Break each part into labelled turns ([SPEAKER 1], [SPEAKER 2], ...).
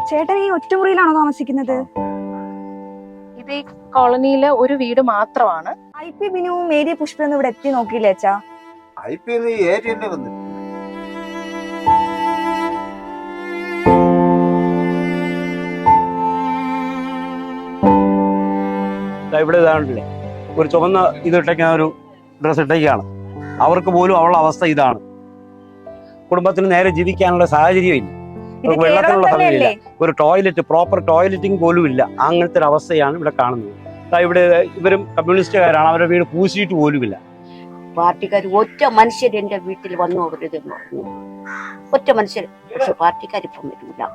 [SPEAKER 1] ചേട്ടൻ ഈ ഒറ്റമുറിയിലാണോ താമസിക്കുന്നത്?
[SPEAKER 2] ഇത് ഈ കോളനിയിലെ ഒരു വീട് മാത്രമാണ്.
[SPEAKER 1] IP ബിനുവും മേരിയ പുഷ്പയൊന്നും ഇവിടെ എത്തി നോക്കിയില്ലേ അച്ഛാ?
[SPEAKER 3] ഇവിടെ ഇതാണല്ലേ ഒരു ചുവന്ന ഇതിട്ടേക്കാണ്, ഒരു ഡ്രസ് ഇട്ടേക്കാണ്. അവർക്ക് പോലും അവളുടെ അവസ്ഥ ഇതാണ്. കുടുംബത്തിന് നേരെ ജീവിക്കാനുള്ള സാഹചര്യം ഇല്ല, വെള്ളത്തിനുള്ള സമയമില്ല, ഒരു ടോയ്ലറ്റ് പ്രോപ്പർ ടോയ്ലറ്റിംഗ് പോലും ഇല്ല. അങ്ങനത്തെ ഒരു അവസ്ഥയാണ് ഇവിടെ കാണുന്നത്. ഇവിടെ ഇവരും കമ്മ്യൂണിസ്റ്റുകാരാണ്, അവരുടെ വീട് പൂശിയിട്ട് പോലുമില്ല.
[SPEAKER 4] പാർട്ടിക്കാർ ഒറ്റ മനുഷ്യർ എന്റെ വീട്ടിൽ വന്നു പോകരുതെന്ന് പറഞ്ഞു. ഒറ്റ മനുഷ്യർ. പക്ഷെ പാർട്ടിക്കാർ ഇപ്പം വരില്ല.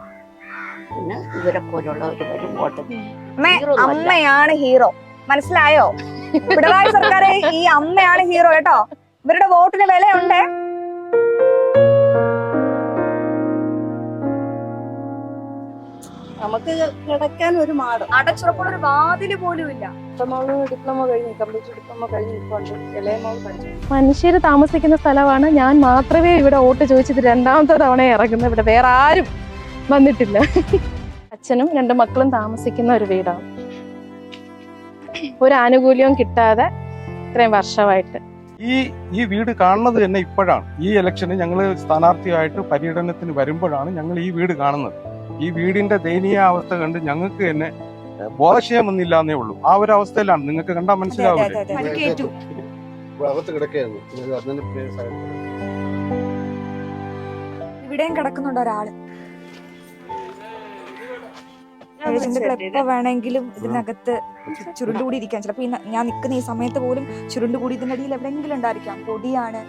[SPEAKER 4] പിന്നെ ഇവരെ പോലുള്ളവർ വരും.
[SPEAKER 1] അമ്മയാണ് ഹീറോ, മനസ്സിലായോ? പിണറായി സർക്കാരെ ഈ അമ്മയാണ് ഹീറോ കേട്ടോ. ഇവരുടെ വോട്ടിന് വിലയുണ്ട്.
[SPEAKER 4] നമുക്ക് കിടക്കാൻ ഒരു മാട്,
[SPEAKER 1] അടച്ചുറപ്പുള്ള ഒരു വാതില് പോലും ഇല്ല.
[SPEAKER 4] ഡിപ്ലോമ കഴിഞ്ഞ് കമ്പ്യൂട്ടർ ഡിപ്ലോമ കഴിഞ്ഞ് ഇപ്പോണ്ട് ഇളയമോൾ പഠിച്ചു.
[SPEAKER 2] മനുഷ്യര് താമസിക്കുന്ന സ്ഥലമാണ്. ഞാൻ മാത്രമേ ഇവിടെ വോട്ട് ചോദിച്ചത് രണ്ടാമത്തെ തവണ ഇറങ്ങുന്നത്. ഇവിടെ വേറെ ആരും വന്നിട്ടില്ല. അച്ഛനും 2 മക്കളും താമസിക്കുന്ന ഒരു വീടാണ്. ഒരു ആനുകൂല്യവും കിട്ടാതെ ഇത്രയും വർഷമായിട്ട്.
[SPEAKER 5] ഈ വീട് കാണുന്നത് തന്നെ ഇപ്പോഴാണ്. ഈ ഇലക്ഷന് ഞങ്ങൾ സ്ഥാനാർത്ഥിയായിട്ട് പര്യടനത്തിന് വരുമ്പോഴാണ് ഞങ്ങൾ ഈ വീട് കാണുന്നത്. ഈ വീടിന്റെ ദയനീയ അവസ്ഥ കണ്ട് ഞങ്ങൾക്ക് തന്നെ ബോധക്ഷയം ഒന്നില്ല എന്നേ ഉള്ളൂ. ആ ഒരു അവസ്ഥയിലാണ്. നിങ്ങൾക്ക് കണ്ടാൽ മനസ്സിലാവില്ലേ?
[SPEAKER 1] ഇവിടെയും കിടക്കുന്നുണ്ട് ഒരാള്. എപ്പോ വേണമെങ്കിലും ഇതിനകത്ത് ചുരുണ്ടുകൂടി ഇരിക്കാൻ. ചിലപ്പോ ഞാൻ നിൽക്കുന്ന ഈ സമയത്ത് പോലും ചുരുണ്ടുകൂടി ഇതിന്റെ അടിയിൽ എവിടെയെങ്കിലും ഉണ്ടായിരിക്കാം. പൊടിയാണ്.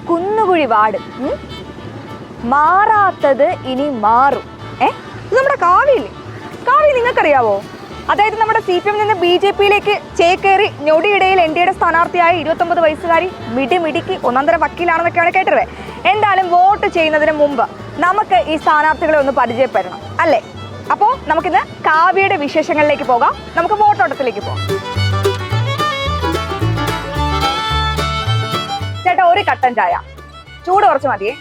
[SPEAKER 1] കുന്നുകുഴി വാർഡ് മാറാത്തത് ഇനി മാറും. ഇത് നമ്മുടെ കാവ്യല്ലേ? കാവ്യ നിങ്ങൾക്കറിയാവോ? അതായത് നമ്മുടെ CPM നിന്ന് BJP-യിലേക്ക് ചേക്കേറി ഞൊടിയിടയിൽ NDAയുടെ സ്ഥാനാർത്ഥിയായ 29 വയസ്സുകാരി മിടുമിടുക്കി ഒന്നാന്തരം വക്കീലാണെന്നൊക്കെയാണ് കേട്ടത്. എന്തായാലും വോട്ട് ചെയ്യുന്നതിന് മുമ്പ് നമുക്ക് ഈ സ്ഥാനാർത്ഥികളെ ഒന്ന് പരിചയപ്പെടണം അല്ലേ? അപ്പോ നമുക്കിന്ന് കാവ്യയുടെ വിശേഷങ്ങളിലേക്ക് പോകാം. നമുക്ക് വോട്ടോട്ടത്തിലേക്ക് പോകാം. ചേട്ടാ, ഒരു കട്ടൻ ചായ, ചൂട് കുറച്ച് മതിയേ.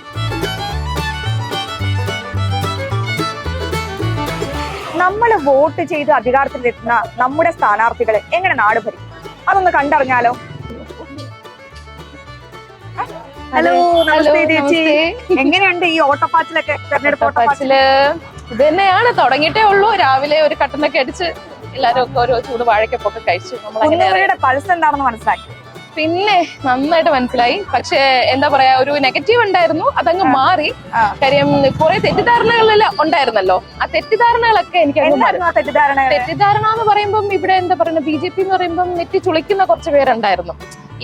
[SPEAKER 1] നമ്മൾ വോട്ട് ചെയ്ത് അധികാരത്തിലെത്തുന്ന നമ്മുടെ സ്ഥാനാർത്ഥികളെ എങ്ങനെ നാട് ഭരിക്കും, അതൊന്ന് കണ്ടറിഞ്ഞാലോ? ഹലോ, നമസ്തേ ചേച്ചി. എങ്ങനെയുണ്ട് ഈ ഓട്ടപ്പാച്ചിലൊക്കെ? തെരഞ്ഞെടുപ്പ് ഓട്ടപ്പാച്ചില്
[SPEAKER 2] ഇത് തന്നെയാണ്. തുടങ്ങിയിട്ടേ ഉള്ളൂ. രാവിലെ ഒരു കട്ടനൊക്കെ അടിച്ച് എല്ലാരും ഒക്കെ ഓരോ ചൂട് വാഴക്കൊക്കെ കഴിച്ചു.
[SPEAKER 1] നമ്മൾ പൾസ് എന്താണെന്ന് മനസ്സിലാക്കി.
[SPEAKER 2] പിന്നെ നന്നായിട്ട് മനസ്സിലായി. പക്ഷെ എന്താ പറയാ, ഒരു നെഗറ്റീവ് ഉണ്ടായിരുന്നു, അതങ്ങ് മാറി. കാര്യം കുറെ തെറ്റിദ്ധാരണകളെല്ലാം ഉണ്ടായിരുന്നല്ലോ. ആ തെറ്റിദ്ധാരണകളൊക്കെ എനിക്ക് തെറ്റിദ്ധാരണ എന്ന് പറയുമ്പം ഇവിടെ എന്താ പറയുക, BJP എന്ന് പറയുമ്പം നെറ്റി ചുളിക്കുന്ന കുറച്ച് പേരുണ്ടായിരുന്നു.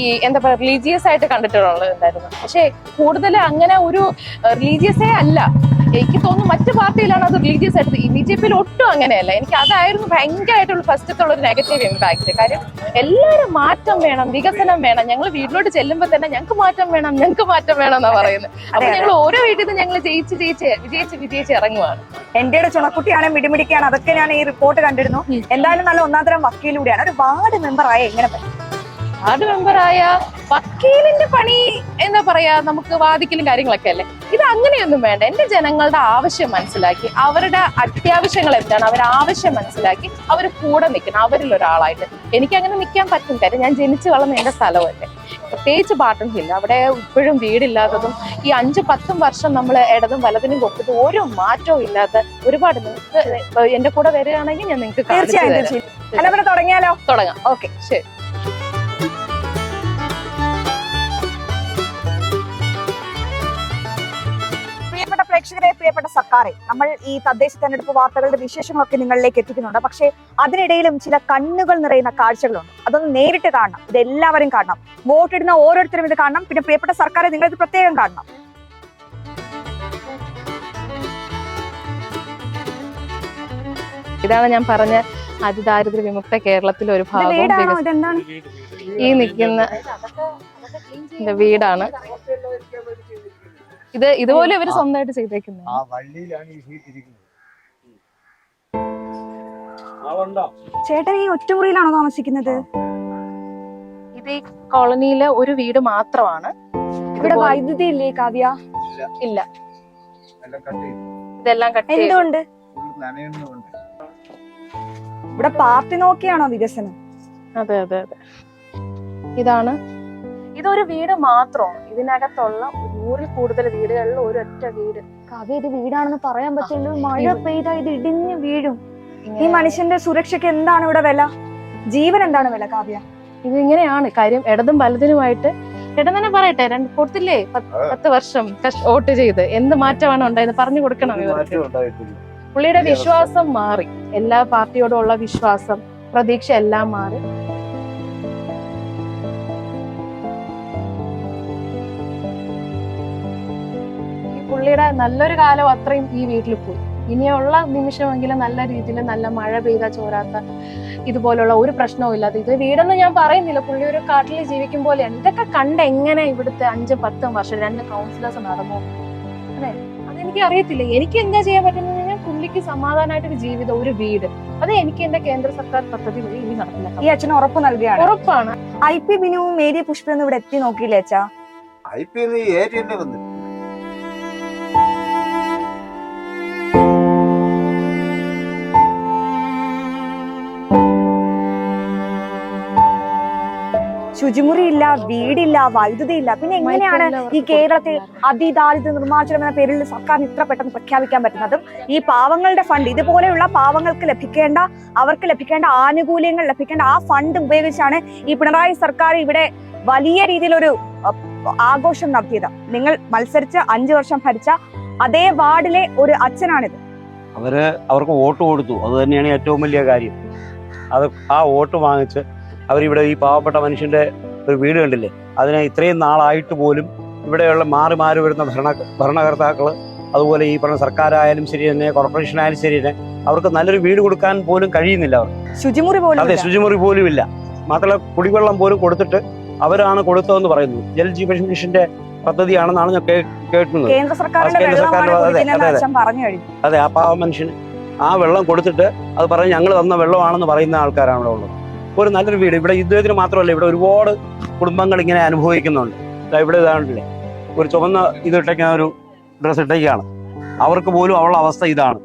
[SPEAKER 2] ഈ എന്താ പറയാ, റിലീജിയസ് ആയിട്ട് കണ്ടിട്ടുള്ളതുണ്ടായിരുന്നു. പക്ഷെ കൂടുതൽ അങ്ങനെ ഒരു റിലീജിയസേ അല്ല. എനിക്ക് തോന്നുന്നു മറ്റു പാർട്ടിയിലാണ് അത് റിലീജിയസ് ആയിട്ട്. ഈ BJP-യിൽ ഒട്ടും അങ്ങനെയല്ല. എനിക്ക് അതായിരുന്നു ഭയങ്കരമായിട്ടുള്ള ഫസ്റ്റത്തുള്ള ഒരു നെഗറ്റീവ് ഇമ്പാക്ട്. കാര്യം എല്ലാവരും മാറ്റം വേണം, വികസനം വേണം. ഞങ്ങൾ വീട്ടിലോട്ട് ചെല്ലുമ്പോൾ തന്നെ ഞങ്ങൾക്ക് മാറ്റം വേണം, ഞങ്ങൾക്ക് മാറ്റം വേണം എന്നാ പറയുന്നത്. അപ്പൊ ഞങ്ങൾ ഓരോ വീട്ടിൽ നിന്ന് ഞങ്ങൾ വിജയിച്ച് ഇറങ്ങുവാണ്.
[SPEAKER 1] NDAയുടെ ചുണക്കുട്ടിയാണ്, മിടിമിടിക്കാണ്. അതൊക്കെ ഞാൻ ഈ റിപ്പോർട്ട് കണ്ടിരുന്നു. എന്തായാലും നല്ല ഒന്നാന്തരം വക്കീലൂടെയാണ്. ഒരു വാർഡ് മെമ്പറായ എങ്ങനെ പറ്റും?
[SPEAKER 2] വാർഡ് മെമ്പറായ വക്കീലിന്റെ പണി എന്താ പറയാ, നമുക്ക് വാദിക്കലും കാര്യങ്ങളൊക്കെ അല്ലേ. ഇത് അങ്ങനെയൊന്നും വേണ്ട. എന്റെ ജനങ്ങളുടെ ആവശ്യം മനസ്സിലാക്കി, അവരുടെ അത്യാവശ്യങ്ങൾ എന്താണ്, അവരുടെ ആവശ്യം മനസ്സിലാക്കി അവർ കൂടെ നിൽക്കണം. അവരിൽ ഒരാളായിട്ട് എനിക്ക് അങ്ങനെ നിൽക്കാൻ പറ്റും. കാര്യം ഞാൻ ജനിച്ചു വളർന്ന എന്റെ സ്ഥലമല്ലേ. പ്രത്യേകിച്ച് ബാട്ടൺ ഹിൽ, അവിടെ ഇപ്പോഴും വീടില്ലാത്തതും ഈ 5-10 വർഷം നമ്മൾ ഇടതും വലതിനും കൊടുത്തിട്ട് ഒരു മാറ്റവും ഇല്ലാത്ത ഒരുപാട്. നിങ്ങൾക്ക് എന്റെ കൂടെ വരികയാണെങ്കിൽ ഞാൻ നിങ്ങൾക്ക്
[SPEAKER 1] തുടങ്ങിയാലോ?
[SPEAKER 2] തുടങ്ങാം. ഓക്കെ, ശരി.
[SPEAKER 1] പ്രേക്ഷകരെ, പ്രിയപ്പെട്ട സർക്കാരെ, നമ്മൾ ഈ തദ്ദേശ തെരഞ്ഞെടുപ്പ് വാർത്തകളുടെ വിശേഷങ്ങളൊക്കെ നിങ്ങളിലേക്ക് എത്തിക്കുന്നുണ്ട്. പക്ഷേ അതിനിടയിലും ചില കണ്ണുകൾ നിറയുന്ന കാഴ്ചകളുണ്ട്. അതൊന്ന് നേരിട്ട് കാണണം. ഇത് എല്ലാവരും കാണണം. വോട്ടിടുന്ന ഓരോരുത്തരും ഇത് കാണണം. പിന്നെ പ്രിയപ്പെട്ട സർക്കാരെ, നിങ്ങൾ ഇത് പ്രത്യേകം കാണണം.
[SPEAKER 2] ഇതാണ് ഞാൻ പറഞ്ഞ അതിദാരിദ്ര്യ വിമുക്ത കേരളത്തിലെ ഒരു ഭാഗം. ഈ നിൽക്കുന്ന വീടാണ്. ഇതുപോലെ ഇവര് സ്വന്തമായിട്ട് ചെയ്തേക്കുന്നത്.
[SPEAKER 1] ചേട്ടൻ ഈ ഒറ്റമുറിയിലാണോ താമസിക്കുന്നത്?
[SPEAKER 2] ഇത് ഇത് ഈ കോളനിയിലെ ഒരു വീട് മാത്രമാണ്.
[SPEAKER 1] ഇവിടെ വൈദ്യുതി ഇല്ലേ കാവ്യ?
[SPEAKER 2] ഇല്ല, ഇതെല്ലാം കട്ട് ചെയ്തു.
[SPEAKER 1] എന്തുകൊണ്ട്? ഇവിടെ പാർട്ടി നോക്കിയാണോ വികസനം?
[SPEAKER 2] അതെ അതെ അതെ. ഇതൊരു വീട് മാത്രമാണ്. ഇതിനകത്തുള്ള 100-ൽ കൂടുതൽ വീടുകളിൽ ഒരൊറ്റ വീട്.
[SPEAKER 1] കാവ്യ ഇത് വീടാണെന്ന് പറയാൻ പറ്റുള്ളൂ. മഴ പെയ്താ ഇത് ഇടിഞ്ഞ് വീഴും. ഈ മനുഷ്യന്റെ സുരക്ഷയ്ക്ക് എന്താണ് ഇവിടെ വില? ജീവൻ എന്താണ് വില കാവ്യ?
[SPEAKER 2] ഇതിങ്ങനെയാണ് കാര്യം. ഇടതും വലതിനുമായിട്ട് ചേട്ടൻ തന്നെ പറയട്ടെ, കൊടുത്തില്ലേ 10 വർഷം വോട്ട് ചെയ്ത് എന്ത് മാറ്റമാണ് ഉണ്ടായത് പറഞ്ഞു കൊടുക്കണം ഇവർക്ക്. പുള്ളിയുടെ വിശ്വാസം മാറി, എല്ലാ പാർട്ടിയോടുള്ള വിശ്വാസം, പ്രതീക്ഷ എല്ലാം മാറി. പുള്ളിയുടെ നല്ലൊരു കാലം അത്രയും ഈ വീട്ടിൽ പോയി. ഇനിയുള്ള നിമിഷമെങ്കിലും നല്ല രീതിയിൽ നല്ല മഴ പെയ്താ ചോരാത്ത ഇതുപോലുള്ള ഒരു പ്രശ്നവും ഇല്ലാതെ ഇത് വീടെന്ന് ഞാൻ പറയുന്നില്ല. പുള്ളി ഒരു കാട്ടിൽ ജീവിക്കും പോലെയാണ്. ഇതൊക്കെ കണ്ട് എങ്ങനെ ഇവിടുത്തെ 5-10 വർഷം 2 കൗൺസിലേഴ്സ് നടന്നു? അതെ, അതെനിക്ക് അറിയത്തില്ല. എനിക്ക് എന്താ ചെയ്യാൻ പറ്റുന്നത് കഴിഞ്ഞാൽ പുള്ളിക്ക് സമാധാനമായിട്ടൊരു ജീവിതം, ഒരു വീട്, അത് എനിക്ക് എന്റെ കേന്ദ്ര സർക്കാർ പദ്ധതി വഴി ഇനി നടപ്പിലാക്കാം.
[SPEAKER 1] ഈ അച്ഛന് ഉറപ്പ് നൽകുകയാണ്?
[SPEAKER 2] ഉറപ്പാണ്.
[SPEAKER 1] IP ബിനുവും മേരി പുഷ്പയൊന്നും ഇവിടെ എത്തി നോക്കിയില്ലേ അച്ഛാ? ശുചിമുറി ഇല്ല, വീടില്ല, വൈദ്യുതി ഇല്ല. പിന്നെ എങ്ങനെയാണ് ഈ കേരളത്തിൽ അതിദാരിദ്ര്യ നിർമ്മാർജ്ജനം എന്ന പേരിൽ സർക്കാരിന് ഇത്ര പെട്ടെന്ന് പ്രഖ്യാപിക്കാൻ പറ്റുന്നതും? ഈ പാവങ്ങളുടെ ഫണ്ട്, ഇതുപോലെയുള്ള പാവങ്ങൾക്ക് അവർക്ക് ലഭിക്കേണ്ട ആനുകൂല്യങ്ങൾ ലഭിക്കേണ്ട ആ ഫണ്ട് ഉപയോഗിച്ചാണ് ഈ പിണറായി സർക്കാർ ഇവിടെ വലിയ രീതിയിലൊരു ആഘോഷം നടത്തിയത്. നിങ്ങൾ മത്സരിച്ച് 5 വർഷം ഭരിച്ച അതേ വാർഡിലെ ഒരു അച്ഛനാണിത്.
[SPEAKER 3] അവർക്ക് വോട്ട് കൊടുത്തു, അത് തന്നെയാണ് ഏറ്റവും വലിയ കാര്യം. ആ വോട്ട് വാങ്ങിച്ച് അവരിവിടെ ഈ പാവപ്പെട്ട മനുഷ്യന്റെ ഒരു വീട് കണ്ടില്ലേ, അതിനെ ഇത്രയും നാളായിട്ട് പോലും ഇവിടെയുള്ള മാറി വരുന്ന ഭരണകർത്താക്കൾ, അതുപോലെ ഈ പറഞ്ഞ സർക്കാരായാലും ശരി തന്നെ, കോർപ്പറേഷൻ ആയാലും ശരി തന്നെ, അവർക്ക് നല്ലൊരു വീട് കൊടുക്കാൻ പോലും കഴിയുന്നില്ല. അവർ
[SPEAKER 1] ശുചിമുറി പോലും,
[SPEAKER 3] അതെ, ശുചിമുറി പോലും ഇല്ല. മാത്രമല്ല കുടിവെള്ളം പോലും കൊടുത്തിട്ട് അവരാണ് കൊടുത്തതെന്ന് പറയുന്നു. ജൽ ജീവൻ മിഷന്റെ പദ്ധതിയാണെന്നാണ് ഞാൻ കേൾക്കുന്നത്.
[SPEAKER 1] കേന്ദ്ര സർക്കാരിന്റെ.
[SPEAKER 3] അതെ, ആ പാവ മനുഷ്യന് ആ വെള്ളം കൊടുത്തിട്ട് അത് പറഞ്ഞ് ഞങ്ങൾ തന്ന വെള്ളമാണെന്ന് പറയുന്ന ആൾക്കാരാണ് ഇവിടെ ഉള്ളത്. ഒരു നല്ലൊരു വീട് ഇവിടെ ഇദ്ദേഹത്തിന് മാത്രമല്ല, ഇവിടെ ഒരുപാട് കുടുംബങ്ങൾ ഇങ്ങനെ അനുഭവിക്കുന്നുണ്ട്. ഇവിടെ ഇതാണല്ലേ, ഒരു ചുവന്ന ഇതിട്ടേക്കുന്ന ഒരു ഡ്രസ്സ് ഇട്ടേക്കാണ്. അവർക്ക് പോലും അവളുടെ അവസ്ഥ ഇതാണ്.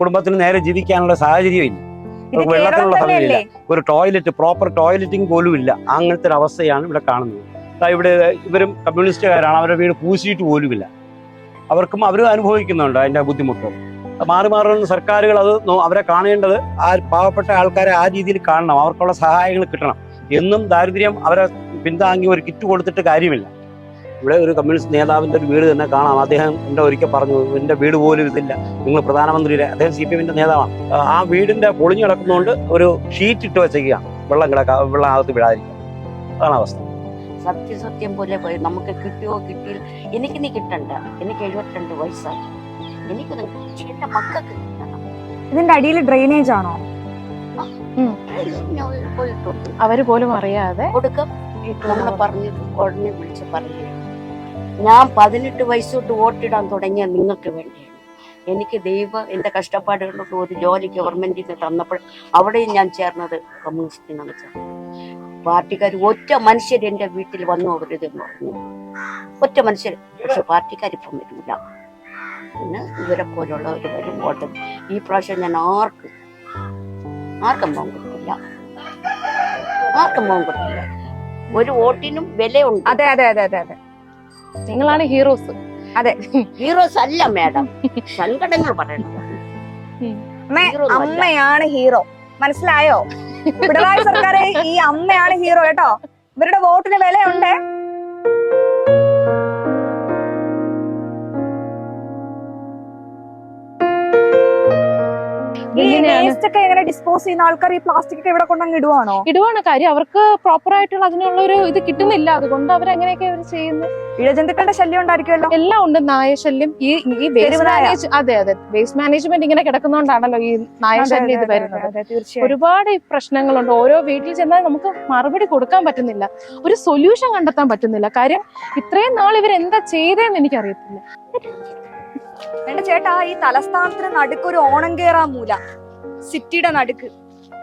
[SPEAKER 3] കുടുംബത്തിന് നേരെ ജീവിക്കാനുള്ള സാഹചര്യം ഇല്ല, വെള്ളത്തിനുള്ള സമയമില്ല, ഒരു ടോയ്ലറ്റ്, പ്രോപ്പർ ടോയ്ലറ്റിംഗ് പോലും ഇല്ല. അങ്ങനത്തെ ഒരു അവസ്ഥയാണ് ഇവിടെ കാണുന്നത്. ഇവിടെ ഇവരും കമ്മ്യൂണിസ്റ്റുകാരാണ്, അവരുടെ വീട് പൂശിയിട്ട് പോലുമില്ല. അവരും അനുഭവിക്കുന്നുണ്ട് അതിന്റെ ബുദ്ധിമുട്ട്. മാറുന്ന സർക്കാരുകൾ അവരെ കാണേണ്ടത് ആ പാവപ്പെട്ട ആൾക്കാരെ ആ രീതിയിൽ കാണണം, അവർക്കുള്ള സഹായങ്ങൾ കിട്ടണം. എന്നും ദാരിദ്ര്യം അവരെ പിന്താങ്ങി ഒരു കിറ്റ് കൊടുത്തിട്ട് കാര്യമില്ല. ഇവിടെ ഒരു കമ്മ്യൂണിസ്റ്റ് നേതാവിന്റെ ഒരു വീട് തന്നെ കാണാം. അദ്ദേഹം എന്റെ ഒരിക്കൽ പറഞ്ഞു, എന്റെ വീട് പോലും ഇതില്ല, നിങ്ങൾ പ്രധാനമന്ത്രിയുടെ, അദ്ദേഹം CPM നേതാവാണ്. ആ വീടിന്റെ പൊളിഞ്ഞു കിടക്കുന്നതുകൊണ്ട് ഒരു ഷീറ്റ് ഇട്ട് വെച്ചേക്കുകയാണ്, വെള്ളം അകത്ത് വിടാതിരിക്കുക. അതാണ് അവസ്ഥ.
[SPEAKER 4] സത്യം പോലെ പോയി നമുക്ക് കിട്ടിയോ കിട്ടിയില്ല. എനിക്ക് നീ കിട്ടണ്ട, എനിക്ക് 72 വയസ്സായി. എനിക്ക് എന്റെ മക്കൾക്ക് കിട്ടണം.
[SPEAKER 1] ഇതിന്റെ അടിയിൽ ഡ്രെയിനേജ് ആണോ?
[SPEAKER 2] അവര് പോലും അറിയാതെ
[SPEAKER 4] കൊടുക്കും. നമ്മളെ പറഞ്ഞിട്ട് ഉടനെ വിളിച്ച് പറഞ്ഞു, ഞാൻ 18 വയസ്സോട്ട് വോട്ടിടാൻ തുടങ്ങിയ നിങ്ങൾക്ക് വേണ്ടിയാണ്. എനിക്ക് എന്റെ കഷ്ടപ്പാടുകൊണ്ട് ഒരു ജോലി ഗവൺമെന്റിന് തന്നപ്പോൾ അവിടെയും ഞാൻ ചേർന്നത് കമ്മ്യൂണിസ്റ്റിനാണ് ചേർന്നത്. പാർട്ടിക്കാർ ഒറ്റ മനുഷ്യർ എന്റെ വീട്ടിൽ വന്നു കൊടുരുതെന്ന് പറഞ്ഞു, ഒറ്റ മനുഷ്യർ. പക്ഷെ പാർട്ടിക്കാരിപ്പം വരില്ല. പിന്നെ ഇവരെ പോലുള്ളവർ വരും വോട്ട്. ഈ പ്രാവശ്യം ഞാൻ ആർക്കും പോകാൻ കൊടുക്കില്ല, ഒരു വോട്ടിനും വിലയുണ്ട്.
[SPEAKER 1] അതെ അതെ അതെ അതെ അതെ,
[SPEAKER 2] നിങ്ങളാണ് ഹീറോസ്.
[SPEAKER 1] അതെ,
[SPEAKER 4] ഹീറോസ് അല്ല മാഡം, സങ്കടങ്ങൾ പറയണത്.
[SPEAKER 1] അമ്മയാണ് ഹീറോ, മനസ്സിലായോ? പിണറായി സർക്കാരെ ഈ അമ്മയാണ് ഹീറോ കേട്ടോ. ഇവരുടെ വോട്ടിന് വിലയുണ്ട്. എങ്ങനെ ഡിസ്പോസ് ചെയ്യുന്ന ആൾക്കാർ ഈ പ്ലാസ്റ്റിക് ഒക്കെ ഇവിടെ കൊണ്ടങ്ങ് ഇടുവാണ്
[SPEAKER 2] കാര്യം. അവർക്ക് പ്രോപ്പർ ആയിട്ടുള്ള അതിനുള്ള ഒരു ഇത് കിട്ടുന്നില്ല, അതുകൊണ്ട് അവരെങ്ങനെയൊക്കെ അവർ ചെയ്യുന്നത്.
[SPEAKER 1] ഇഴജന്തുക്കളുടെ ശല്യം ഉണ്ടായിരിക്കുമല്ലോ.
[SPEAKER 2] എല്ലാം ഉണ്ട്, നായ ശല്യം. ഈ അതെ വേസ്റ്റ് മാനേജ്മെന്റ് ഇങ്ങനെ കിടക്കുന്നോണ്ടാണല്ലോ ഈ നായ ശല്യം ഇത് വരുന്നത്. ഒരുപാട് പ്രശ്നങ്ങളുണ്ട്. ഓരോ വീട്ടിൽ ചെന്നാൽ നമുക്ക് മറുപടി കൊടുക്കാൻ പറ്റുന്നില്ല, ഒരു സൊല്യൂഷൻ കണ്ടെത്താൻ പറ്റുന്നില്ല. കാര്യം ഇത്രയും നാൾ ഇവരെന്താ ചെയ്തതെന്ന് എനിക്കറിയത്തില്ല.
[SPEAKER 1] എന്റെ ചേട്ടാ, ഈ തലസ്ഥാനത്തിന് നടുക്ക് ഒരു ഓണം കേറാ മൂല, സിറ്റിയുടെ നടുക്ക്,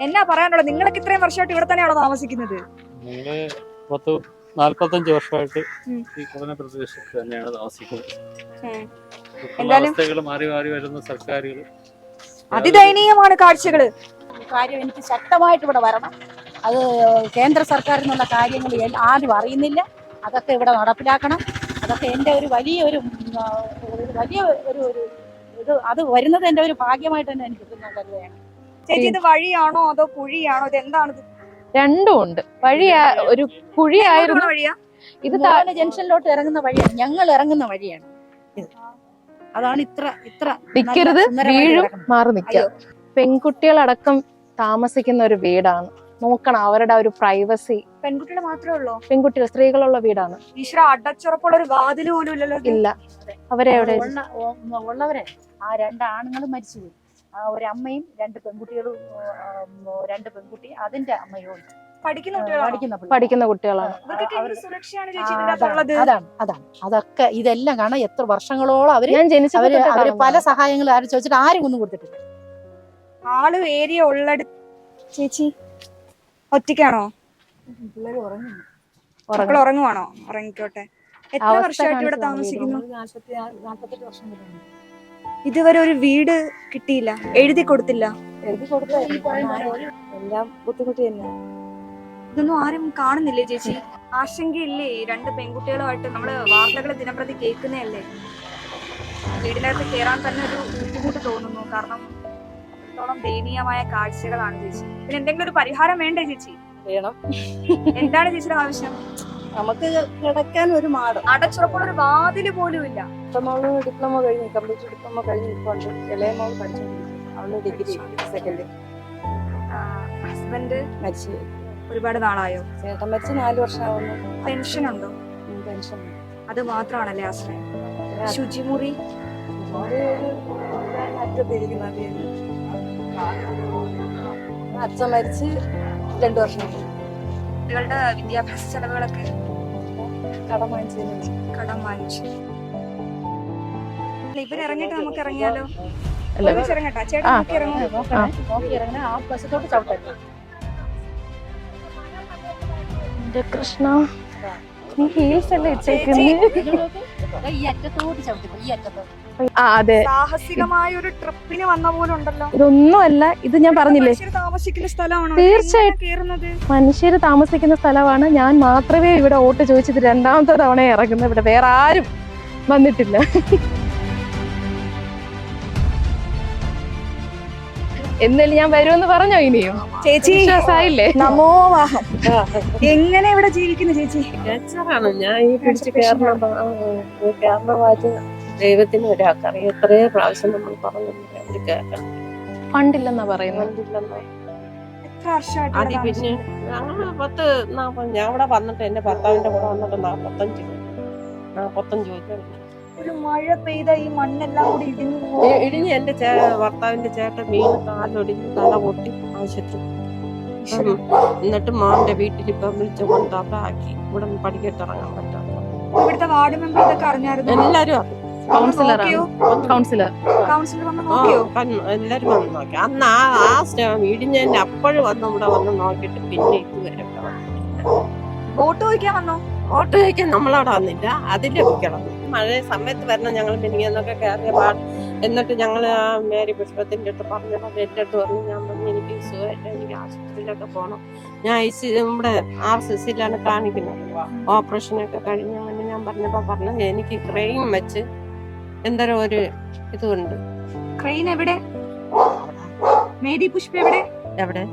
[SPEAKER 1] എന്നാ പറയാനുള്ളത്? നിങ്ങളൊക്കെ ഇത്രയും വർഷമായിട്ട് ഇവിടെ തന്നെയാണോ താമസിക്കുന്നത്?
[SPEAKER 6] ഞങ്ങള് 45 വർഷമായിട്ട്
[SPEAKER 1] ഉം.
[SPEAKER 6] ഈ കുറഞ്ഞ പ്രദേശത്ത് തന്നെയാണ് താമസിക്കുന്നത്.
[SPEAKER 1] ഉം.
[SPEAKER 6] ഇപ്പോഴുള്ള
[SPEAKER 1] എന്തായാലും
[SPEAKER 6] അവസ്ഥകൾ മാറി മാറി വരുന്ന സർക്കാരുകൾ
[SPEAKER 1] അതിദയനീയമാണ് കാഴ്ചകള്.
[SPEAKER 7] കാര്യം എനിക്ക് ശക്തമായിട്ട് ഇവിടെ വരണം. അത് കേന്ദ്ര സർക്കാരിൽ നിന്നുള്ള കാര്യങ്ങൾ ആരും അറിയുന്നില്ല. അതൊക്കെ ഇവിടെ നടപ്പിലാക്കണം. അതൊക്കെ എൻ്റെ ഒരു വലിയ ഇത് അത് വരുന്നത് എൻ്റെ ഒരു ഭാഗ്യമായിട്ട് തന്നെ എനിക്ക് കരുതുകയാണ്.
[SPEAKER 1] ചേച്ചി ഇത് വഴിയാണോ അതോ കുഴിയാണോ ഇത് എന്താണിത്?
[SPEAKER 2] രണ്ടും ഉണ്ട്. വഴി ഒരു കുഴിയായിരുന്നു.
[SPEAKER 1] വഴിയാ
[SPEAKER 2] ഇത്
[SPEAKER 7] ജംഗ്ഷനിലോട്ട് ഇറങ്ങുന്ന വഴിയാണ്, ഞങ്ങൾ ഇറങ്ങുന്ന വഴിയാണ് ഇത്. അതാണ് ഇത്ര
[SPEAKER 2] നിക്കരുത്, വീഴും, മാറി നിൽക്കുക. പെൺകുട്ടികളടക്കം താമസിക്കുന്ന ഒരു വീടാണ്. നോക്കണം അവരുടെ ഒരു പ്രൈവസി.
[SPEAKER 1] പെൺകുട്ടികൾ മാത്രമേ ഉള്ളൂ?
[SPEAKER 2] പെൺകുട്ടികൾ, സ്ത്രീകളുള്ള വീടാണ്.
[SPEAKER 1] ഈശ്വര, അടച്ചുറപ്പുള്ള ഒരു വാതില് പോലും ഇല്ലല്ലോ.
[SPEAKER 2] ഇല്ല. അവരെവിടെ
[SPEAKER 7] ഉള്ളവരെ ആ 2 ആണുങ്ങളും മരിച്ചുപോയി. ഒരു അമ്മയും 2 പെൺകുട്ടികളും, 2 പെൺകുട്ടി അതിന്റെ അമ്മയും ഉണ്ട്.
[SPEAKER 2] പഠിക്കുന്ന കുട്ടികളാണ്.
[SPEAKER 7] അതാണ് അതൊക്കെ ഇതെല്ലാം കാണാൻ എത്ര വർഷങ്ങളോളം അവര് പല സഹായങ്ങൾ ആരും ചോദിച്ചിട്ട് ആരും ഒന്നും കൊടുത്തിട്ടില്ല.
[SPEAKER 1] ആള് ഏരിയ ഉള്ളട. ചേച്ചി ഒറ്റയ്ക്കാണോ? മക്കൾ ഉറങ്ങുവാണോ? ഉറങ്ങിക്കോട്ടെ. എത്ര വർഷമായിട്ട് ഇവിടെ താമസിക്കുന്നു?
[SPEAKER 7] 48 വർഷം വരെ.
[SPEAKER 1] ഇതുവരെ ഒരു വീട് കിട്ടിയില്ല, എഴുതി കൊടുത്തില്ല.
[SPEAKER 7] എല്ലാം ബുദ്ധിമുട്ട് തന്നെ.
[SPEAKER 1] ഇതൊന്നും ആരും കാണുന്നില്ലേ ചേച്ചി? ആശങ്കയില്ലേ? 2 പെൺകുട്ടികളുമായിട്ട് നമ്മള് വാർത്തകൾ ദിനപ്രതി കേൾക്കുന്നതല്ലേ. വീടിനകത്ത് കയറാൻ തന്നെ ഒരു ബുദ്ധിമുട്ട് തോന്നുന്നു. കാരണം അത്രത്തോളം ദയനീയമായ കാഴ്ചകളാണ് ചേച്ചി. പിന്നെ എന്തെങ്കിലും ഒരു പരിഹാരം വേണ്ടേ ചേച്ചി?
[SPEAKER 7] വേണം.
[SPEAKER 1] എന്താണ് ചേച്ചിയുടെ ആവശ്യം?
[SPEAKER 7] നമുക്ക് കിടക്കാൻ ഒരു മാട്,
[SPEAKER 1] അടച്ചുറപ്പുള്ള ഒരു വാതില് പോലും ഇല്ല.
[SPEAKER 7] ഡിപ്ലോമ കഴിഞ്ഞു, കമ്പ്യൂട്ടർ ഡിപ്ലോമ കഴിഞ്ഞ് ഇപ്പോൾ ഇളയ മോള് പഠിച്ചുകൊണ്ടിരിക്കുന്നു. അവള് ഡിഗ്രി സെക്കൻഡ്.
[SPEAKER 1] ഹസ്ബൻഡ്
[SPEAKER 7] മരിച്ചു.
[SPEAKER 1] ഒരുപാട് നാളായോ?
[SPEAKER 7] ചേട്ടൻ മരിച്ച് 4 വർഷമാവുന്നു.
[SPEAKER 1] പെൻഷൻ ഉണ്ടോ?
[SPEAKER 7] പെൻഷൻ.
[SPEAKER 1] അത് മാത്രമാണല്ലേ ആശ്രയം? ശുചിമുറി
[SPEAKER 7] അറ്റത്തിരിക്കുന്നത്. അച്ഛൻ മരിച്ച് 2 വർഷം.
[SPEAKER 1] കുട്ടികളുടെ വിദ്യാഭ്യാസ ചെലവുകളൊക്കെ
[SPEAKER 7] കടം
[SPEAKER 1] വാങ്ങിച്ചു. ഇവരിറങ്ങിട്ട് നമുക്ക് ഇറങ്ങിയാലോ? ഇറങ്ങട്ടാ ചേട്ടാ, നോക്കി ഇറങ്ങണം.
[SPEAKER 7] ആ വശത്തോട്ട് ചവിട്ടരുത്.
[SPEAKER 2] കൃഷ്ണ, നീ ഹീൽസ് അല്ലേ ഇട്ടേക്കുന്നത്?
[SPEAKER 7] ഈ അറ്റത്തോട്ട് ചവിട്ടിപ്പോ, ഈ അറ്റത്തോട്ട്.
[SPEAKER 2] അതെ,
[SPEAKER 1] സാഹസികമായ ഒരു ട്രിപ്പിന് വന്ന പോലെ ഉണ്ടല്ലോ.
[SPEAKER 2] ഇതൊന്നുമല്ല, ഇത് ഞാൻ പറഞ്ഞില്ലേ,
[SPEAKER 1] താമസിക്കുന്ന സ്ഥലമാണോ?
[SPEAKER 2] തീർച്ചയായിട്ടും മനുഷ്യര് താമസിക്കുന്ന സ്ഥലമാണ്. ഞാൻ മാത്രമേ ഇവിടെ വോട്ട് ചോദിച്ചത് 2ാമത്തെ തവണ ഇറങ്ങുന്നത്. ഇവിടെ വേറെ ആരും വന്നിട്ടില്ല. എന്നാലും ഞാൻ വരുമെന്ന് പറഞ്ഞോ? ഇനിയും
[SPEAKER 1] ചേച്ചി
[SPEAKER 2] വിശ്വാസായില്ലേ?
[SPEAKER 1] നമോവാഹം. എങ്ങനെ ഇവിടെ ജീവിക്കുന്നു ചേച്ചി?
[SPEAKER 8] ഞാൻ ഈ പിടിച്ച് കേരളമായിട്ട് ദൈവത്തിന് ഒരാൾക്കറിയാം. എത്രയോ പ്രാവശ്യം നമ്മൾ പറഞ്ഞു അവര് കേൾക്കണം.
[SPEAKER 2] ഫണ്ടില്ലെന്നാ പറയുന്നത്.
[SPEAKER 1] എത്ര വർഷമായിട്ട്
[SPEAKER 8] അത് പിന്നെ ഞങ്ങള് 40 ഞാൻ ഇവിടെ വന്നിട്ട് എന്റെ ഭർത്താവിന്റെ കൂടെ വന്നിട്ട് 45 വയസ്സ്.
[SPEAKER 1] ഒരു മഴ പെയ്ത ഈ മണ്ണെല്ലാം കൂടി
[SPEAKER 8] ഇടിഞ്ഞ് എന്റെ ഭർത്താവിന്റെ ചേട്ടൻ വീണ് കാലൊടിഞ്ഞ് തല പൊട്ടി ആശുപത്രി. എന്നിട്ട് മോന്റെ വീട്ടിൽ ഇപ്പം വിളിച്ചു കൊണ്ട് അവിടെ ആക്കി. ഇവിടെ പഠിക്കട്ടിറങ്ങാൻ പറ്റാത്ത
[SPEAKER 1] ഇവിടുത്തെ വാർഡ് മെമ്പർ ഇതൊക്കെ അറിഞ്ഞായിരുന്നു?
[SPEAKER 8] എല്ലാരും അറിയും.
[SPEAKER 2] കൗൺസിലർ
[SPEAKER 8] എല്ലാരും വന്ന് നോക്കി. അന്ന് ആ ഇടിഞ്ഞതിന്റെ അപ്പോഴും വന്ന് ഇവിടെ വന്ന് നോക്കിയിട്ട് പിന്നെ ഇതുവരെ
[SPEAKER 1] വോട്ട് ചോദിക്കാൻ വന്നോ?
[SPEAKER 8] വോട്ട് ചോദിക്കാൻ നമ്മളവിടെ വന്നില്ല, അതിന്റെ കിടന്നു. മഴ സമയത്ത് വരണം. ഞങ്ങൾ മിനിങ്ങന്നൊക്കെ കയറിയ എന്നിട്ട് ഞങ്ങൾ ആ മേരി പുഷ്പത്തിന്റെ അടുത്ത് പറഞ്ഞപ്പോൾ എന്റെ അടുത്ത് പറഞ്ഞു. ഞാൻ പറഞ്ഞു എനിക്ക് സുഖമില്ല, എനിക്ക് ആശുപത്രിയിലൊക്കെ പോകണം. ഞാൻ ഇവിടെ RCCയിലാണ് കാണിക്കുന്നത്. ഓപ്പറേഷനൊക്കെ കഴിഞ്ഞ് അങ്ങനെ ഞാൻ പറഞ്ഞു എനിക്ക് ക്രെയിൻ വെച്ച് എന്തോ ഒരു ഇതുണ്ട്.
[SPEAKER 1] ക്രെയിൻ എവിടെ? മേരി പുഷ്പ
[SPEAKER 8] എവിടെ?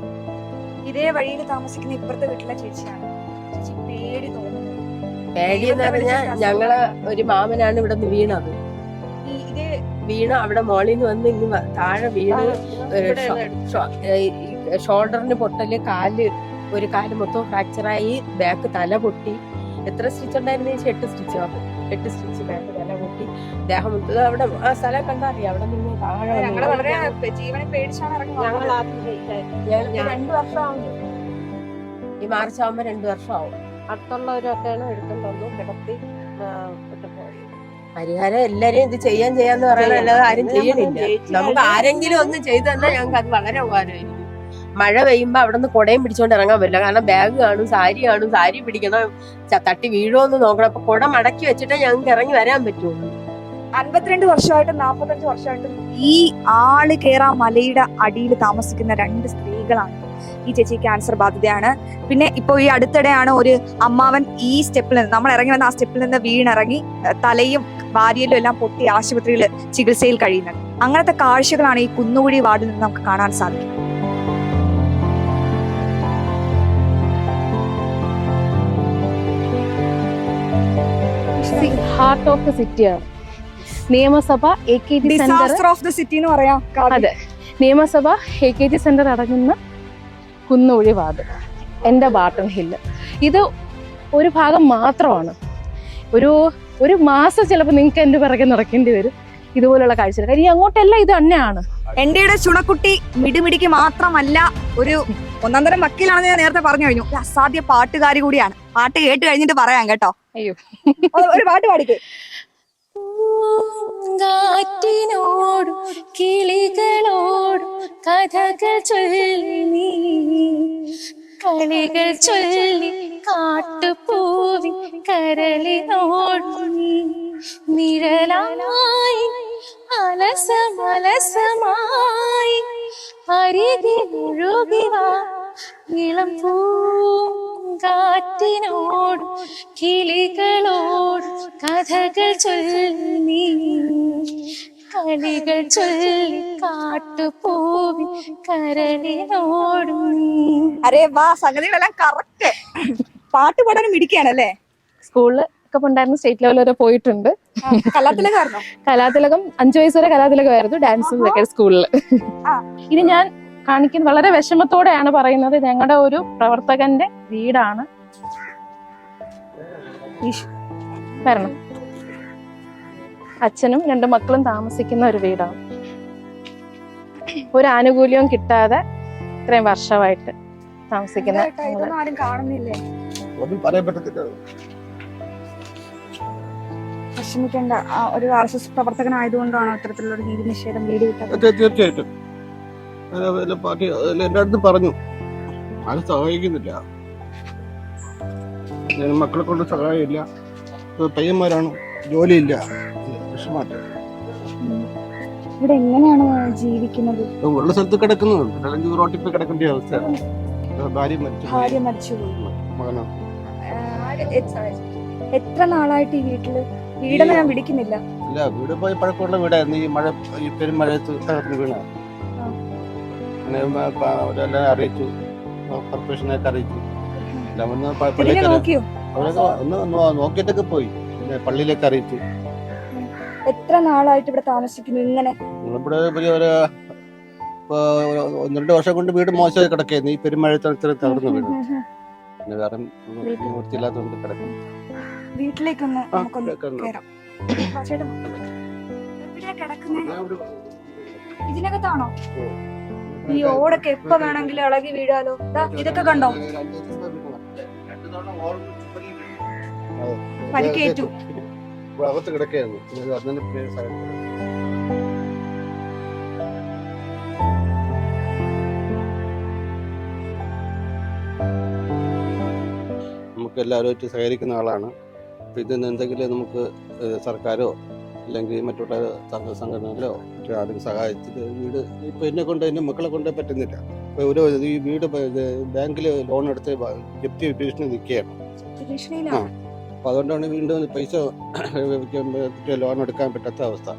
[SPEAKER 1] ഇതേ വഴിയിൽ താമസിക്കുന്ന ഇപ്പുറത്തെ വീട്ടിലെ ചേച്ചിയാണ്. ചേച്ചി പേടി തോന്നുന്നു.
[SPEAKER 8] പേടിയെന്ന് പറഞ്ഞാൽ ഞങ്ങള് ഒരു മാമനാണ് ഇവിടെ നിന്ന് വീണത്. വീണ് അവിടെ മോളിൽ നിന്ന് വന്ന് ഇങ്ങ് താഴെ വീണ് ഷോൾഡറിന് പൊട്ടല്, ഒരു കാല് മൊത്തം ഫ്രാക്ചറായി, ബാക്ക് തല പൊട്ടി. എത്ര സ്റ്റിച്ച് ഉണ്ടായിരുന്നു? 8 സ്റ്റിച്ച്. 8 സ്റ്റിച്ച് ബാക്ക് തല പൊട്ടി. ദേഹം മൊത്തം അവിടെ ആ സ്ഥലം കണ്ടറിയാം. അവിടെ നിന്ന് താഴെ ഞങ്ങൾ
[SPEAKER 1] 2
[SPEAKER 8] വർഷമാവുന്നു. ഈ മാർച്ച് ആവുമ്പോ 2 വർഷമാവും. അടുത്തുള്ളവരൊക്കെയാണ് എടുത്തുകൊണ്ടു കിടത്തി പരിഹാരം. എല്ലാരെയും ഇത് ചെയ്യാന്ന് പറയാനല്ലാതെ ആരും ചെയ്യണില്ല. നമുക്ക് ആരെങ്കിലും ഒന്ന് ചെയ്തു തന്നാൽ ഞങ്ങൾക്ക് അത് വളരെ ഉപകാരമായിരിക്കും. മഴ പെയ്യുമ്പോ അവിടെ നിന്ന് കുടയും പിടിച്ചോണ്ട് ഇറങ്ങാൻ പറ്റില്ല. കാരണം ബാഗ് കാണും, സാരി പിടിക്കണം, തട്ടി വീഴുമോന്ന് നോക്കണം. അപ്പൊ കുട മടക്കി വെച്ചിട്ടേ ഞങ്ങൾക്ക് ഇറങ്ങി വരാൻ പറ്റുള്ളൂ.
[SPEAKER 1] 52 വർഷമായിട്ടും 45 വർഷമായിട്ടും ഈ ആള് കേറാ മലയുടെ അടിയിൽ താമസിക്കുന്ന 2 സ്ത്രീകളാണ്. ഈ ചേച്ചി ക്യാൻസർ ബാധിതയാണ്. പിന്നെ ഇപ്പൊ ഈ അടുത്തിടെയാണ് ഒരു അമ്മാവൻ ഈ സ്റ്റെപ്പിൽ നിന്ന്, നമ്മൾ ഇറങ്ങി വന്ന ആ സ്റ്റെപ്പിൽ നിന്ന് വീണിറങ്ങി തലയും വാരിയലും എല്ലാം പൊട്ടി ആശുപത്രിയിൽ ചികിത്സയിൽ കഴിയുന്നത്. അങ്ങനത്തെ കാഴ്ചകളാണ് ഈ കുന്നുകുഴി വാർഡിൽ നിന്ന് നമുക്ക് കാണാൻ സാധിക്കും.
[SPEAKER 2] ഹാർട്ട് ഓഫ് ദ സിറ്റിയാണ് നിയമസഭ AKG centre.
[SPEAKER 1] Disaster of the city എന്ന് പറയാം.
[SPEAKER 2] അതെ, നിയമസഭ AKG സെന്റർ അടങ്ങുന്ന കുന്നുകുഴി വാർഡ്, എൻ്റെ ബാട്ടൺ ഹില്ല്. ഇത് ഒരു ഭാഗം മാത്രമാണ്. ഒരു മാസം ചിലപ്പോൾ നിങ്ങൾക്ക് എൻ്റെ പിറകെ നടക്കേണ്ടി വരും ഇതുപോലുള്ള കാഴ്ചകൾ. കാര്യം അങ്ങോട്ടെല്ലാം ഇത് തന്നെയാണ്.
[SPEAKER 1] എന്റെ ചുണക്കുട്ടി മിടിമിടിക്ക് മാത്രമല്ല, ഒരു ഒന്നാം തരം വക്കീലാണെന്ന് ഞാൻ നേരത്തെ പറഞ്ഞു കഴിഞ്ഞു. ഒരു അസാധ്യ പാട്ടുകാരി കൂടിയാണ്. പാട്ട് കേട്ട് കഴിഞ്ഞിട്ട് പറയാം കേട്ടോ.
[SPEAKER 2] അയ്യോ,
[SPEAKER 1] ഒരു പാട്ട് പാടിക്കേ.
[SPEAKER 2] പൂങ്കാറ്റിനോടും കിളികളോടും കഥകൾ ചൊല്ലി, കളികൾ ചൊല്ലി കാട്ടുപൂവി കരളിനോടും നിഴലായി അലസമലസമായി അരികിലൊഴുകിവ ഇളം പൂങ്കാറ്റിനോടും കിളികളോടും കഥകൾ ചൊല്ലി, കളികൾ ചൊല്ലി കാട്ടുപൂവി കരളിനോടും.
[SPEAKER 1] അരേ വാ, സംഗതികളെല്ലാം കറക്റ്റ്. പാട്ട് പാടാനും മിടിക്കുകയാണല്ലേ.
[SPEAKER 2] സ്കൂളിൽ ഒക്കെ ഉണ്ടായിരുന്ന സ്റ്റേറ്റ് ലെവൽ വരെ പോയിട്ടുണ്ട്.
[SPEAKER 1] കലാതിലകായിരുന്നോ?
[SPEAKER 2] കലാതിലകം 5 വയസ്സ് വരെ കലാതിലകമായിരുന്നു, ഡാൻസും ഒക്കെ സ്കൂളിൽ. ഇത് ഞാൻ കാണിക്കുന്ന വളരെ വിഷമത്തോടെയാണ് പറയുന്നത്. ഞങ്ങളുടെ ഒരു പ്രവർത്തകന്റെ വീടാണ്. വരണം. അച്ഛനും 2 മക്കളും താമസിക്കുന്ന ഒരു വീടാണ്. ഒരു ആനുകൂല്യവും കിട്ടാതെ ഇത്രയും വർഷമായിട്ട് താമസിക്കുന്ന.
[SPEAKER 1] ആരും കാണുന്നില്ലേ? വിഷമിക്കേണ്ട. ഒരു RSS പ്രവർത്തകനായതുകൊണ്ടാണോ ഇത്തരത്തിലുള്ള നീതി നിഷേധം വീട് കിട്ടാൻ?
[SPEAKER 5] തീർച്ചയായിട്ടും പാർട്ടി എന്റെ അടുത്ത് പറഞ്ഞു, ആരും സഹായിക്കുന്നില്ല, മക്കളെ കൊണ്ട് സഹായമില്ല, പയ്യന്മാരാണ്, ജോലിയില്ല, വിഷമാറ്റം.
[SPEAKER 1] ഇവിടെ എങ്ങനെയാണ് ജീവിക്കുന്നത്?
[SPEAKER 5] ഉള്ള സ്ഥലത്ത് കിടക്കുന്നുണ്ട്, അല്ലെങ്കിൽ റോട്ടിൽ പോയി കിടക്കേണ്ട അവസ്ഥയാണ്. ഭാര്യ
[SPEAKER 1] മരിച്ചു
[SPEAKER 5] മകനോ.
[SPEAKER 1] എത്ര നാളായിട്ട് ഈ വീടെന്ന് ഞാൻ വിളിക്കുന്നില്ല.
[SPEAKER 5] ഇല്ല, വീട് പോയി പഴക്കമുള്ള വീടായിരുന്നു. ഈ പെരുമഴയത്ത് തകർന്ന് വീണ. അവരെല്ലാം അറിയിച്ചു, കോർപ്പറേഷനൊക്കെ അറിയിച്ചു. എല്ലാം ഒന്ന് നോക്കിയിട്ടൊക്കെ പോയി. പിന്നെ പള്ളിയിലേക്ക് അറിയിച്ചു.
[SPEAKER 1] എത്ര നാളായിട്ട് ഇവിടെ താമസിക്കുന്നു ഇങ്ങനെ?
[SPEAKER 5] ഇവിടെ ഒരു 1-2 വർഷം കൊണ്ട് വീട് മോശമായി കിടക്കായിരുന്നു. ഈ പെരുമഴയത്ത് തകർന്ന് വീട്. പിന്നെ വേറെ നിവൃത്തിയില്ലാത്തതുകൊണ്ട് കിടക്കുന്നു.
[SPEAKER 1] വീട്ടിലേക്കൊന്ന് കേറാം. ചേട്ടാ, എവിടെയാ കിടക്കുന്നേ? ഇതിനകത്താണോ? ഈ ഓടൊക്കെ എപ്പോ വേണമെങ്കിലും ഇളകി വീഴാലോ. ഇതൊക്കെ കണ്ടോ? പരിക്കേറ്റു.
[SPEAKER 5] അകത്ത് കിടക്കായിരുന്നു. നമുക്ക് എല്ലാവരുമായിട്ട് സഹകരിക്കുന്ന ആളാണ്. അപ്പം ഇതിൽ നിന്ന് എന്തെങ്കിലും നമുക്ക് സർക്കാരോ അല്ലെങ്കിൽ മറ്റുള്ള സംഘടനകളോ മറ്റു ആരെങ്കിലും സഹായിച്ചിട്ട് വീട് ഇപ്പം എന്നെ കൊണ്ട് എൻ്റെ മക്കളെ കൊണ്ടേ പറ്റുന്നില്ല. ഇപ്പം ഈ വീട് ബാങ്കിൽ ലോൺ എടുത്ത് ജപ്തി ഭീഷണി നിൽക്കുകയാണ്. അപ്പം അതുകൊണ്ടാണ് വീണ്ടും പൈസ ലോൺ എടുക്കാൻ പറ്റാത്ത അവസ്ഥ.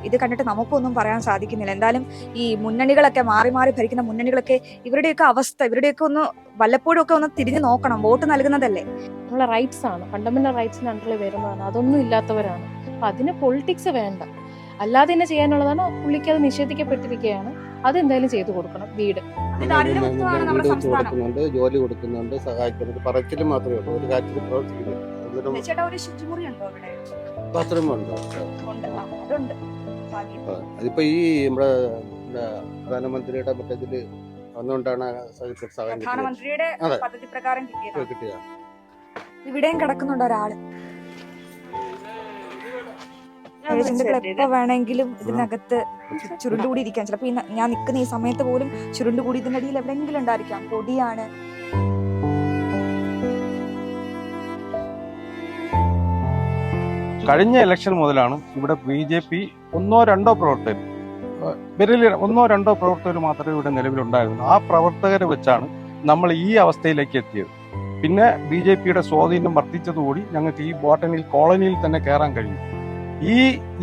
[SPEAKER 1] ഇത് കണ്ടിട്ട് നമുക്കൊന്നും പറയാൻ സാധിക്കുന്നില്ല. എന്തായാലും ഈ മുന്നണികളൊക്കെ മാറി മാറി ഭരിക്കുന്ന മുന്നണികളൊക്കെ ഇവരുടെയൊക്കെ അവസ്ഥ, ഇവരുടെയൊക്കെ ഒന്ന് വല്ലപ്പോഴും ഒക്കെ ഒന്ന് തിരിഞ്ഞു നോക്കണം. വോട്ട് നൽകുന്നതല്ലേ,
[SPEAKER 2] നമ്മളെ റൈറ്റ്സ് ആണ്, ഫണ്ടമെന്റൽ റൈറ്റ്സിന് അണ്ടറിൽ വരുന്നതാണ്. അതൊന്നും ഇല്ലാത്തവരാണ്. അപ്പൊ അതിന് പൊളിറ്റിക്സ് വേണ്ട, അല്ലാതെ തന്നെ ചെയ്യാനുള്ളതാണ്. പുള്ളിക്ക് അത് നിഷേധിക്കപ്പെട്ടിരിക്കുകയാണ്. അതെന്തായാലും ചെയ്തു കൊടുക്കണം. വീട്
[SPEAKER 5] കൊടുക്കുന്നുണ്ട്, ജോലി കൊടുക്കുന്നുണ്ട്, സഹായിക്കുന്നുണ്ട്. പറച്ചിലും മാത്രമേ ഉള്ളൂ, ഒരു കാര്യത്തിൽ പ്രവർത്തിക്കുന്നില്ല. ബാത്റൂമുണ്ട്. അതിപ്പോ ഈ നമ്മുടെ പ്രധാനമന്ത്രിയുടെ മറ്റേതില് വന്നുകൊണ്ടാണ്
[SPEAKER 1] പ്രധാനമന്ത്രിയുടെ പദ്ധതി പ്രകാരം
[SPEAKER 5] കിട്ടിയത്.
[SPEAKER 1] ഇവിടെയും കിടക്കുന്നുണ്ട് ഒരാള്. ഏജന്റുകൾ എപ്പോ വേണമെങ്കിലും ഇതിനകത്ത് ചുരുണ്ടുകൂടിയിരിക്കാം. ചിലപ്പോ ഞാൻ നിൽക്കുന്ന ഈ സമയത്ത് പോലും ചുരുണ്ടുകൂടി ഇതിന്റെ അടിയിൽ എവിടെയെങ്കിലും ഉണ്ടായിരിക്കാം. പൊടിയാണ്.
[SPEAKER 5] കഴിഞ്ഞ ഇലക്ഷൻ മുതലാണ് ഇവിടെ BJP ഒന്നോ രണ്ടോ പ്രവർത്തകർ മാത്രമേ ഇവിടെ നിലവിലുണ്ടായിരുന്നു. ആ പ്രവർത്തകരെ വെച്ചാണ് നമ്മൾ ഈ അവസ്ഥയിലേക്ക് എത്തിയത്. പിന്നെ BJPയുടെ സ്വാധീനം വർദ്ധിച്ചതുകൂടി ഞങ്ങൾക്ക് ഈ ബോട്ടണിൽ കോളനിയിൽ തന്നെ കയറാൻ കഴിഞ്ഞു.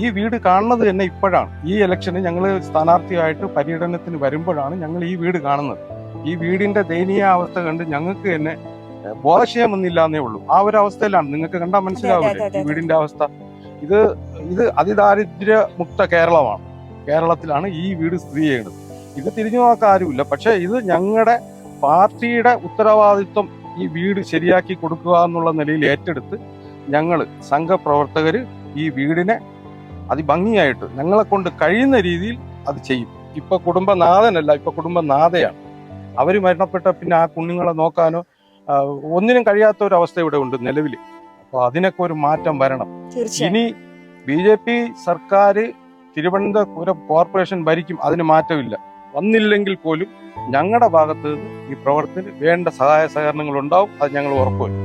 [SPEAKER 5] ഈ വീട് കാണുന്നത് തന്നെ ഇപ്പോഴാണ്. ഈ ഇലക്ഷന് ഞങ്ങൾ സ്ഥാനാർത്ഥിയായിട്ട് പര്യടനത്തിന് വരുമ്പോഴാണ് ഞങ്ങൾ ഈ വീട് കാണുന്നത്. ഈ വീടിന്റെ ദയനീയ അവസ്ഥ കണ്ട് ഞങ്ങൾക്ക് തന്നെ ബോധക്ഷയം വന്നില്ല എന്നേ ഉള്ളൂ. ആ ഒരു അവസ്ഥയിലാണ്. നിങ്ങൾക്ക് കണ്ടാൽ മനസ്സിലാവില്ലേ ഈ വീടിന്റെ അവസ്ഥ. ഇത് അതിദാരിദ്ര്യ മുക്ത കേരളമാണ്. കേരളത്തിലാണ് ഈ വീട് സ്ഥിതി ചെയ്യുന്നത്. ഇത് തിരിഞ്ഞു നോക്കാൻ ആരുമില്ല. പക്ഷെ ഇത് ഞങ്ങളുടെ പാർട്ടിയുടെ ഉത്തരവാദിത്വം ഈ വീട് ശരിയാക്കി കൊടുക്കുക എന്നുള്ള നിലയിൽ ഏറ്റെടുത്ത് ഞങ്ങൾ സംഘപ്രവർത്തകര് ഈ വീടിനെ അതിഭംഗിയായിട്ട് ഞങ്ങളെ കൊണ്ട് കഴിയുന്ന രീതിയിൽ അത് ചെയ്യും. ഇപ്പൊ കുടുംബനാഥനല്ല, ഇപ്പൊ കുടുംബനാഥയാണ്. അവര് മരണപ്പെട്ട പിന്നെ ആ കുഞ്ഞുങ്ങളെ നോക്കാനോ ഒന്നിനും കഴിയാത്ത ഒരു അവസ്ഥ ഇവിടെ ഉണ്ട് നിലവിൽ. അപ്പൊ അതിനൊക്കെ ഒരു മാറ്റം വരണം. ഇനി BJP സർക്കാർ തിരുവനന്തപുരം കോർപ്പറേഷൻ ഭരിക്കും, അതിന് മാറ്റമില്ല. വന്നില്ലെങ്കിൽ പോലും ഞങ്ങളുടെ ഭാഗത്ത് നിന്ന് ഈ പ്രവർത്തനത്തിന് വേണ്ട സഹായ സഹകരണങ്ങൾ ഉണ്ടാവും. അത് ഞങ്ങൾ ഉറപ്പുവരും.